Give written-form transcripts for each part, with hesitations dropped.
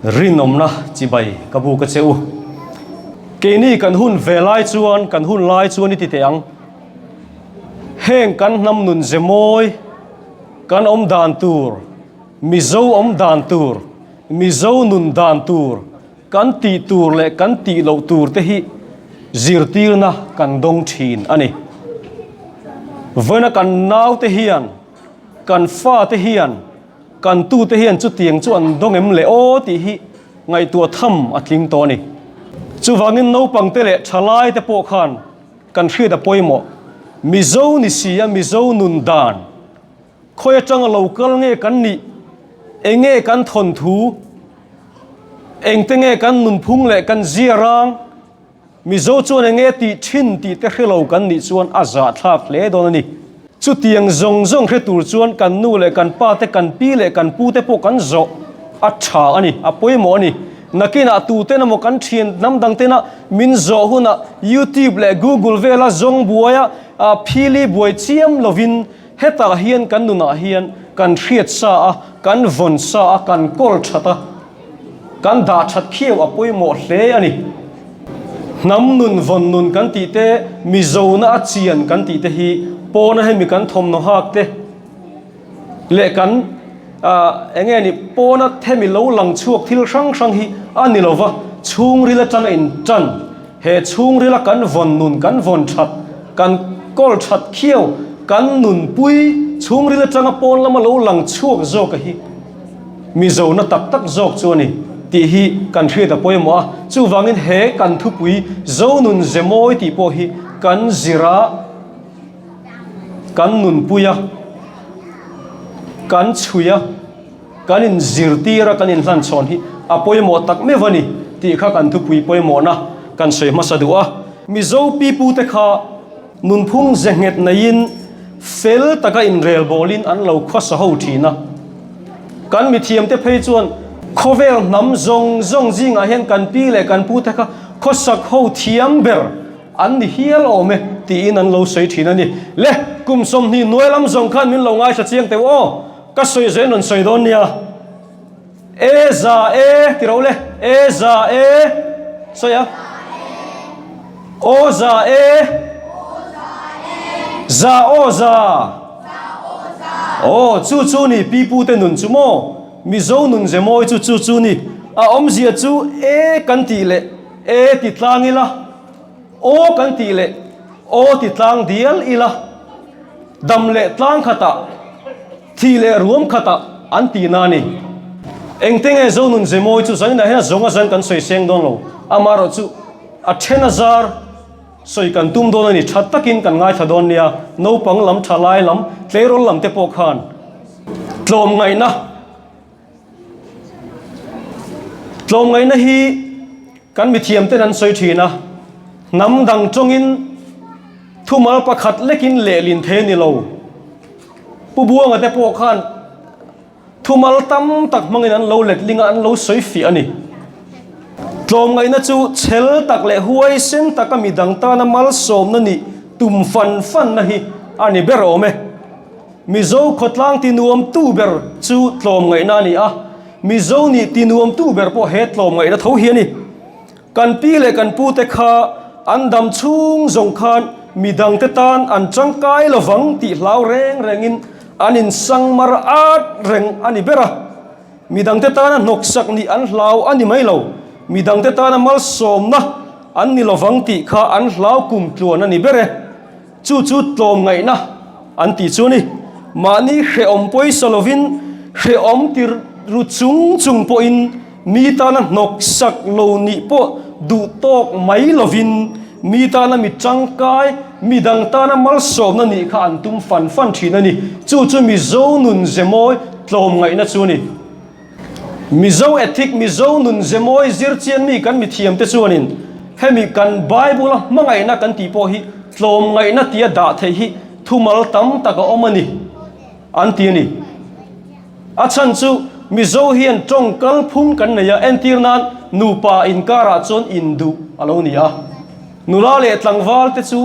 rinom na chibai kabu ka cheu keni kan hun velai chuan kan hun lai chuan ti teang heng kan nam nun zemoi kan om dan tur Mizo om dan tur Mizo nun dan tur kan ti tur le kan ti lo tur te hi zirtir na kan dong thin ani vana kan nau te hian kan fa te hian kan tu te hian chu tiang chu an dong em le o ti hi ngai tua tham atling to ni chu wangin no pang te le thalai te po khan kan thri da poimo Mizo ni sia Mizo nun dan khoi chang local nge kan ni enge kan thon thu eng te nge kan nun phung le kan zirang Mizo chuan enge ti thin ti te khelo kan ni chuan aza thlap le don ni chu tiang zong zong khe tur chuan kan nu le kan pa te kan pi le kan pu te po kan zo a tha ani a poimo ani nakina tu te na mo kan thien nam dang te na min zo huna YouTube le Google vela zong buaya a phili buai chiam lovin heta hian kan nu na hian kan thiat sa a kan von sa a kan kol thata kan da that khieu a poimo hle ani nam nun von nun kan ti te Mizo na a chian kan ti te hi pona he mi kan thom no hak te le kan enge ni pona themi lo lang chuak thil sang sang hi ani lova chung rila chan in chan he chung rila kan von nun kan von that kan kol that khieu kan nun pui chung rila changa pon lama lo lang chuak zo ka hi Mizo na tak tak zok chu ni ti hi kan thri da poimo chu wangin he kan thu pui zo nun zemoi ti po hi kan zira kan nun puya kan chuya kan in zirtira kan in hlan chon hi a poimo tak me wani ti kha kan thu pui poimo na kan sei ma sadua Mizo pi pu te kha nun phung zenget na in fel taka in rel bolin an lo khos ho thina kan mi thiam te phei chuan khovel nam zong zong jinga hen kan pi le kan pu te kha khosak ho thiam ber an ni hial ome ti in an lo sei thina ni le kum som ni noilam zong khan min lo ngai sa chiang te o ka soi zen on soi don nia e za e ti ro le e za e so ya o za e za o za o chu chu ni pi pu te nun chu mo Mizo nun zemoi chu chu chu ni a om zia chu e kan ti le e ti tlangila o kan ti le o ti tlang dial ila dam le tlang khata thi le ruam khata an ti na ni eng teng e zo nun zemoi chu zang na he zonga zan kan soi seng don lo amaro chu a 10000 soi kan tum don ni that takin kan ngai thadon nia no pang lam thalai lam tlerol lam te po khan tlom ngai na hi kan mi thiam te nan soi thina nam dang chongin thumal pakhat lekin lelin the ni lo pu buanga te po khan thumal tam tak mangin an lo let linga an lo soi fi ani tlom ngai na chu chel tak le huai sen tak mi dang ta na mal som na ni tum fan na hi ani bero me Mizo khotlang ti nuam tu ber chu tlom ngai na ni a Mizo ni ti nuam tu ber po he tlom ngai na tho hi ni kan pi le kan pu te kha an dam chung zong khan mi dang te tan an changkai lawang ti hlau reng rengin anin sangmar at reng ani bera mi dang te tan nok sak ni an hlau ani mai lo mi dang te tan mal som na an ni lawang ti kha an hlau kum tluan ani bere chu tlom ngai na an ti chu ni mani he om poi solovin he om tir ru chung po in mi ta na nok sak lo ni po du tok mai lovin mi ta na mi changkai mi dang ta na mal som na ni kha an tum fan thi na ni chu Mizo nun zemoi tlom ngai na chu ni Mizo ethic Mizo nun zemoi zir chian mi kan mi thiam te chuanin hemi kan Bible mangai na kan ti po hi tlom ngai na tia da the hi thumal tam taka omani an ti ni achan chu Mizo hian trong kal phum kan na ya entir nan nupa in kara chon indu alonia nula le tlangwal te chu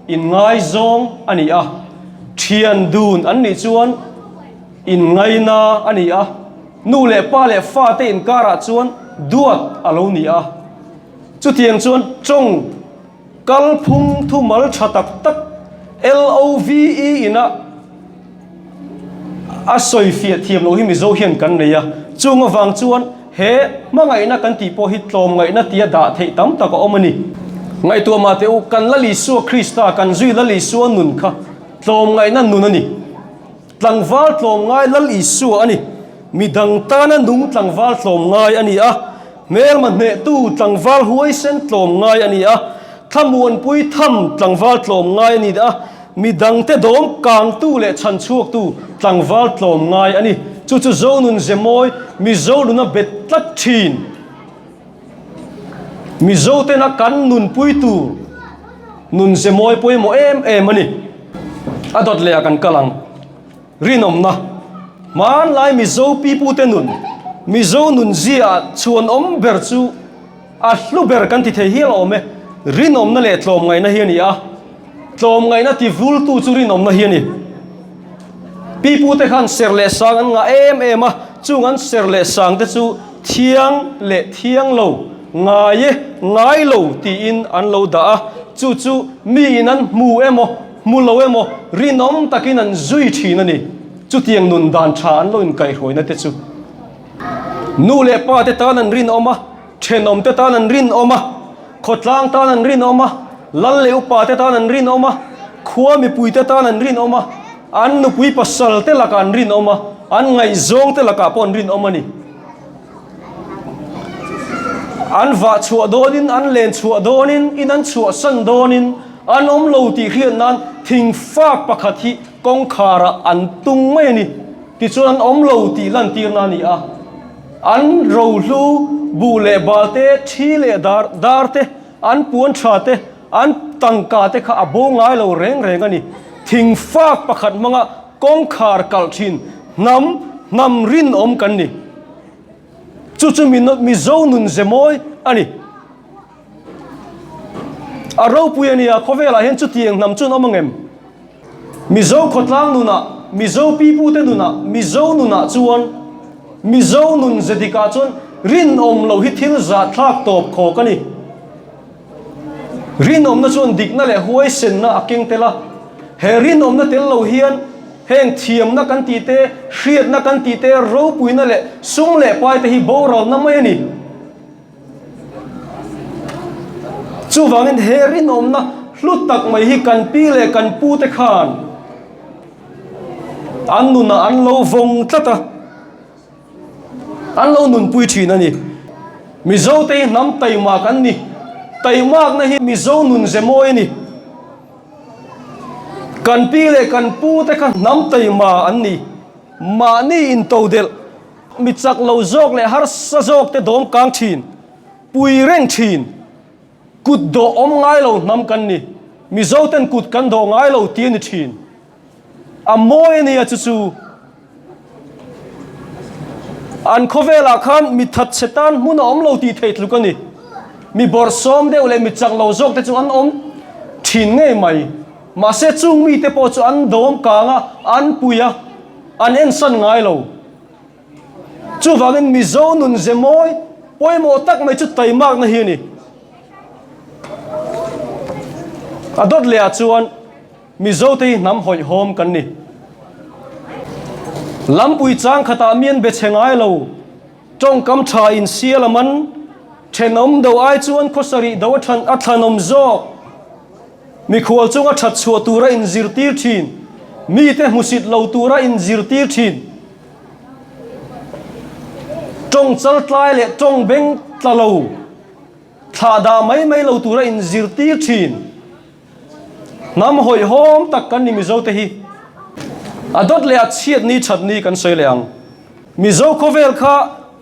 in ngai zong ani a thian dun an ni chuan in ngai na ani a nu le pa le fa te in kara chuan duat alo ni a chu tiang chuan chong kal phung thu mal thatak tak love ina a soi fiat thiam lo hi Mizo hian kan neia chung awang chuan he mangai na kan ti po hi tlom ngai na tia da thei tam tak omani ngai tu ma te u kan lali su Krista kan zui lali su nun kha tlom ngai na nun ani tlangwal tlom ngai lali su ani midang ta na nung tlangwal tlom ngai ani a mel man ne tu tlangwal huai sen tlom ngai ani a thamun pui tham tlangwal tlom ngai ani da midang te dom kang tu le chan chuak tu tlangwal tlom ngai ani chu chu zo nun zemoi Mizo luna bet tlat thin Mizo te na kan nun pui tu nun zemoi poi mo em ani adot le akan kalang rinom na man lai Mizo pi pu te nun Mizo nun zia chuan om ber chu a hlu ber kan ti thei hial ome rinom na le tlom ngai na hiani a tlom ngai na ti vul tu chu rinom na hiani pi pu te khan ser le sang an nga em a chung an ser le sang te chu thiang le thiang lo ngai lo ti in an lo da chu chu mi in an mu emo mu lo emo rinom takin an zui thin ani chu tiang nun dan tha an lo in kai hoi na te chu nu le pa te tan an rin oma thenom te tan an rin oma khotlang tan an rin oma lal le upa te tan an rin oma khuwa mi pui te tan an rin oma an nu pui pasal te laka an rin oma an ngai zong te laka pon rin oma ni an va chua donin an len chua donin in an chua san donin an om lo ti khian nan thing fak pakhat hi kong khara an tung mai ni ti chuan an om lo ti lan tir na ni a an ro lu bu le ba te thi le dar te an puan tha te an tangka te kha abo ngai lo reng ani thing fak pakhat manga kong khar kal thin nam rin om kan ni chu chu Mizo nun zemoi ani a ro puania khovela hen chu tiang nam chun omangem Mizo khotlang nuna Mizo pi pu te nuna Mizo nuna chuan Mizo nun zedika chuan rin om lo hi thil za thlak top kho kani rin om na chuan dik na le huai sen na aking tela he rin om na tel lo hian heng thiam na kan ti te hriat na kan ti te ro pui na le sung le pai te hi bo ro na mai ani chu wangin he rin om na hlut tak mai hi kan pi le kan pu te khan an nu na an lo vong tlata an lo nun pui thin ani Mizo te nam tai ma kan ni tai mak na hi Mizo nun zemoi ni kan pi le kan pu te kha nam tai ma an ni ma ni in to del mi chak lo jok le har sa jok te dom kang thin pui reng thin kut do om ngai lo nam kan ni Mizo ten kut kan do ngai lo ti ni thin a moi ni a chu an khovela khan mi that setan mun om lo ti thei tlu kan ni mi bor som de ule mi chak lo jok te chu an om thin nge mai ma se chung mi te po chu an dom kanga an puya an en san ngai lo chu wangin Mizo nun zemoi poimo tak mai chu tai mak na hi ni adot le a chuan Mizo te nam hoi hom kan ni lampui chang khata mian be chengai lo tong kam tha in sialaman thenom do ai chuan khosari do than athanom zo mi khol chunga that chua tura in zirtir thin mi te musit lo tura in zirtir thin tong chal tlai le tong beng tlalo tha da mai lo tura in zirtir thin nam hoi hom tak kan ni Mizo te hi adot le a chiat ni that ni kan soi leang Mizo khovel kha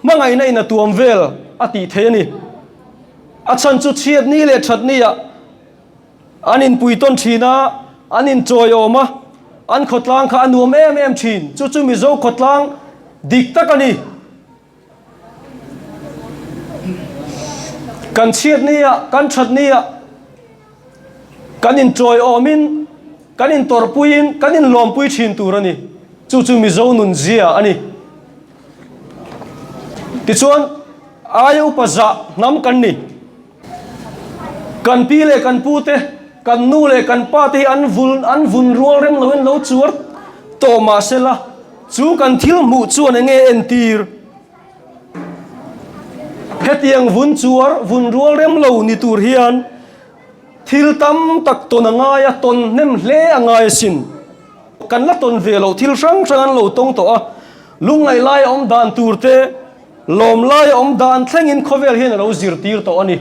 mangai na ina tuam vel ati the ni a chan chu chiat ni le that ni ya anin puiton thina anin choyoma an khotlang kha anuam em thin chu Mizo khotlang dik takani kan chiat ni ya kan that ni ya kanin choy omin kanin torpuin kanin lompui thin turani chu Mizo nun zia ani ti chuan ayu paza nam kan ni kan pi le kan pu te kan nu le kan pa te an vun rual rem lo in lo chuar to ma sela chu kan thil mu chuan nge en tir hetiang vun chuar vun rual rem lo ni tur hian thil tam tak ton anga ya ton nem hle anga sin kan la ton ve lo thil sang sang an lo tong to a lungai lai om dan tur te lom lai om dan thlengin khovel hian lo zir tir to ani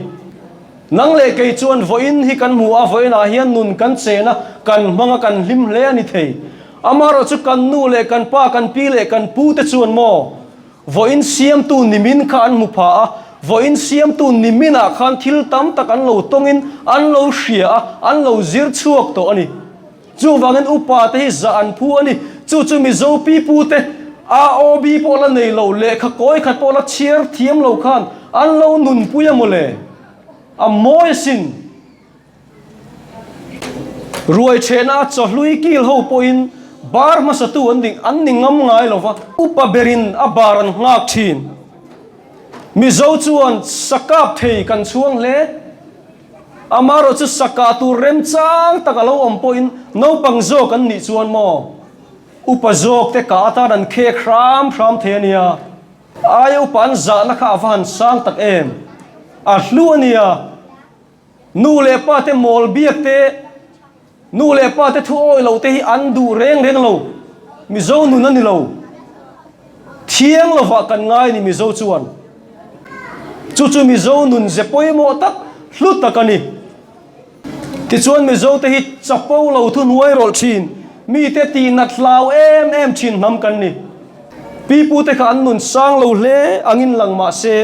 nang le kei chuan voin hi kan mu a voin a hian nun kan chena kan manga kan lim hle ani thei amaro chu kan nu le kan pa kan pi le kan pu te chuan mo voin siam tu nimin kha an mu pha a voin siam tu nimina khan thil tam tak an lo tongin an lo hria an lo zir chuak to ani chu wangin upa te hi za an phu ani chu mi zo pi pu te a o bi po la nei lo le kha koi khat po la chiar thiam lo khan an lo nun puya mole a moi sin ruai chena chahlui kil ho poin bar ma sa tu an ning ngam ngai lo wa upa berin a baran ngak thin Mizo chuan sakap thei kan chuang le amaro chu sakatu rem chang takalo om point no pangzo kan ni chuan mo upazok te ka ta dan khe khram thenia ayo pan za na kha van sang tak em a hluania nu le pa te mol biak te nu le pa te thu oi lo te hi an du reng lo Mizo nu na ni lo thiang lo wa kan ngai ni Mizo chuan chu Mizo nun ze poi mo tak hlut takani ti chuan Mizo te hi chapo lo thu nuai rol thin mi te ti nat hlau em thin nam kan ni pi pu te khan nun sang lo hle angin lang ma se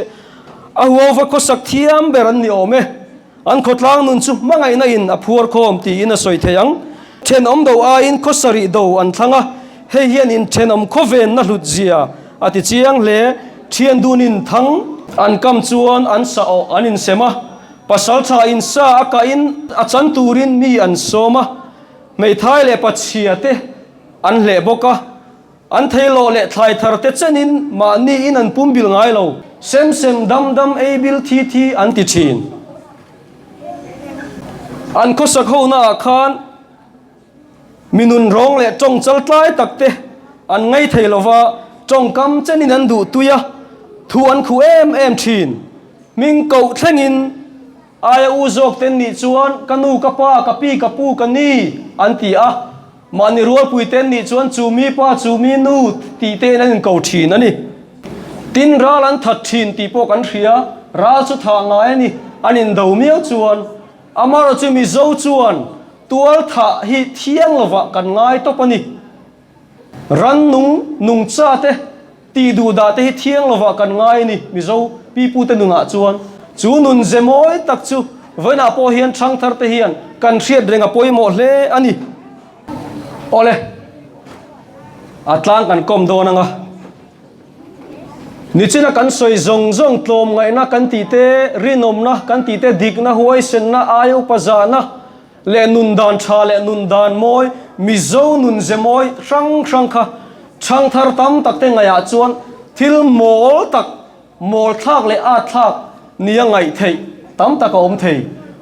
a huwa ko sak thiam beran ni ome an khotlang nun chu mangai na in a phur khom ti in a soi theyang then om do a in ko sari do an thanga he hian in then om kho ven na hlut zia ati chiang le thian dunin thang an kam chuan an sa o anin sema pasal tha in sa aka in achan turin mi an soma mei thai le pachhia te an le boka an thailo le thlai thar te chenin ma ni in an pumbil ngai lo sem dam abil thi an ti thin an ko sak ho na khan minun rong le chong chal tlai takte an ngai thailowa chong kam chenin an du tuya thu an khu em thin ming ko thlengin aya u zok ten ni chuan kanu ka pa ka pi ka pu ka ni an ti a mani rual pui ten ni chuan chu mi pa chu mi nu ti te nan ko thin ani tin ral an that thin ti po kan thria ral chu tha ngai ni anin do miao chuan amaro chu mi zo chuan tual tha hi thiang lova kan ngai to pani ran nung cha te ti du da te hi thiang lova kan ngai ni Mizo pi pu te nunga chuan chu nun zemoi tak chu voina po hian thang thar te hian kan hriat renga poimo hle ani ole atlang kan kom do nanga nichina kan soi zong tlom ngai na kan ti te rinom na kan ti te dik na huai sen na ayo paza na le nun dan tha le nun dan moi Mizo nun zemoi rang kha chang thar tam tak te ngaya chuan thil mol thak le a thak nia ngai thei tam tak om thei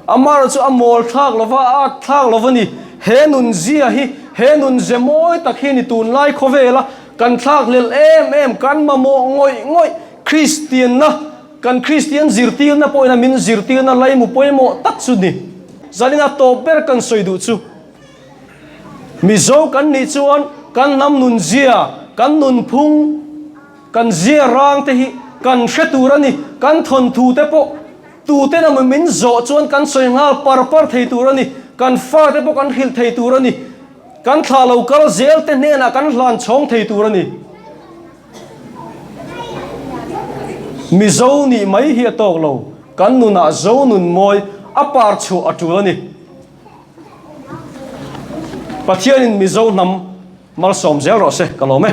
amar chu a mol thak lova a thak lovani he nun zia hi he nun zemoi tak hi ni tun lai khovela kan thak lel em kan ma mo ngoi Christian na kan Christian zirtil na poina min zirtil na lai mu poimo tak chu ni zalina to ber kan soidu chu Mizo kan ni chuan kan nam nun zia kan nun phung kan zia rang te hi kan hreturani kan thon thu te po tu te na min zo chuan kan soingal par thei turani kan fa te po kan hil thei turani kan thla lo kal zel te ne na kan hlan chong thei turani Mizo ni mai hi tok lo kan nuna zo nun moi apar chu atulani pathianin Mizo nam mal som zel ro se kalome